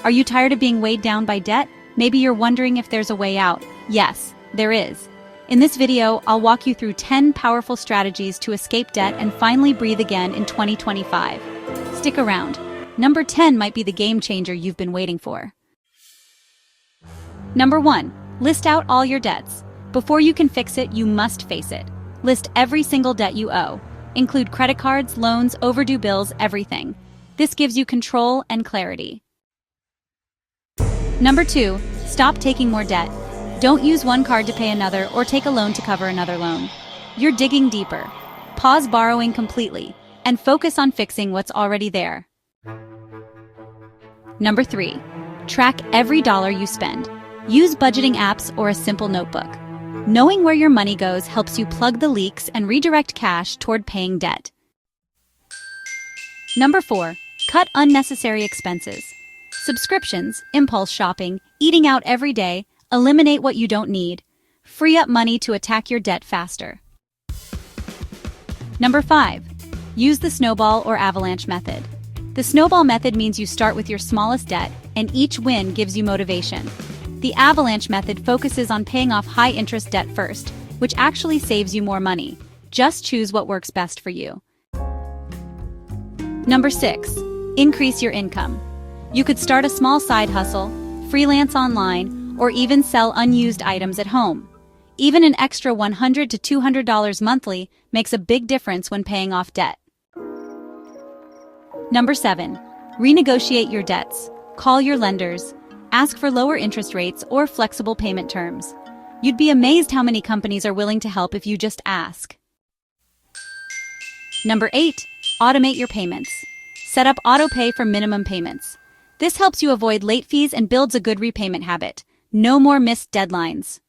Are you tired of being weighed down by debt? Maybe you're wondering if there's a way out. Yes, there is. In this video, I'll walk you through 10 powerful strategies to escape debt and finally breathe again in 2025. Stick around. Number 10 might be the game changer you've been waiting for. Number 1. List out all your debts. Before you can fix it, you must face it. List every single debt you owe. Include credit cards, loans, overdue bills, everything. This gives you control and clarity. Number 2. Stop taking more debt. Don't use one card to pay another or take a loan to cover another loan. You're digging deeper. Pause borrowing completely and focus on fixing what's already there. Number 3. Track every dollar you spend. Use budgeting apps or a simple notebook. Knowing where your money goes helps you plug the leaks and redirect cash toward paying debt. Number 4. Cut unnecessary expenses. Subscriptions, impulse shopping, eating out every day, eliminate what you don't need. Free up money to attack your debt faster. Number 5. Use the snowball or avalanche method. The snowball method means you start with your smallest debt, and each win gives you motivation. The avalanche method focuses on paying off high-interest debt first, which actually saves you more money. Just choose what works best for you. Number 6. Increase your income. You could start a small side hustle, freelance online, or even sell unused items at home. Even an extra $100 to $200 monthly makes a big difference when paying off debt. Number 7. Renegotiate your debts. Call your lenders. Ask for lower interest rates or flexible payment terms. You'd be amazed how many companies are willing to help if you just ask. Number 8. Automate your payments. Set up auto-pay for minimum payments. This helps you avoid late fees and builds a good repayment habit. No more missed deadlines.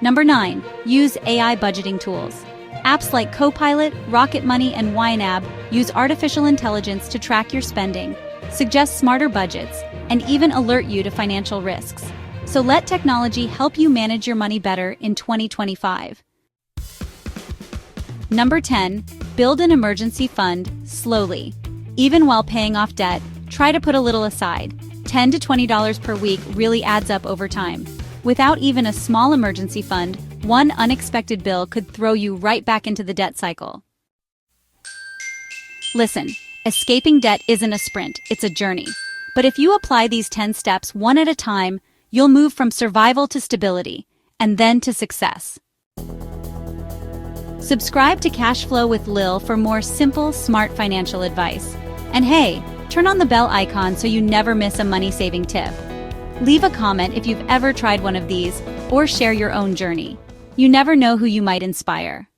Number 9. Use AI budgeting tools. Apps like Copilot, Rocket Money, and YNAB use artificial intelligence to track your spending, suggest smarter budgets, and even alert you to financial risks. So let technology help you manage your money better in 2025. Number 10. Build an emergency fund slowly. Even while paying off debt, try to put a little aside. $10 to $20 per week really adds up over time. Without even a small emergency fund, one unexpected bill could throw you right back into the debt cycle. Listen, escaping debt isn't a sprint, it's a journey. But if you apply these 10 steps one at a time, you'll move from survival to stability, and then to success. Subscribe to CashFlow with Lil for more simple, smart financial advice. And hey, turn on the bell icon so you never miss a money-saving tip. Leave a comment if you've ever tried one of these, or share your own journey. You never know who you might inspire.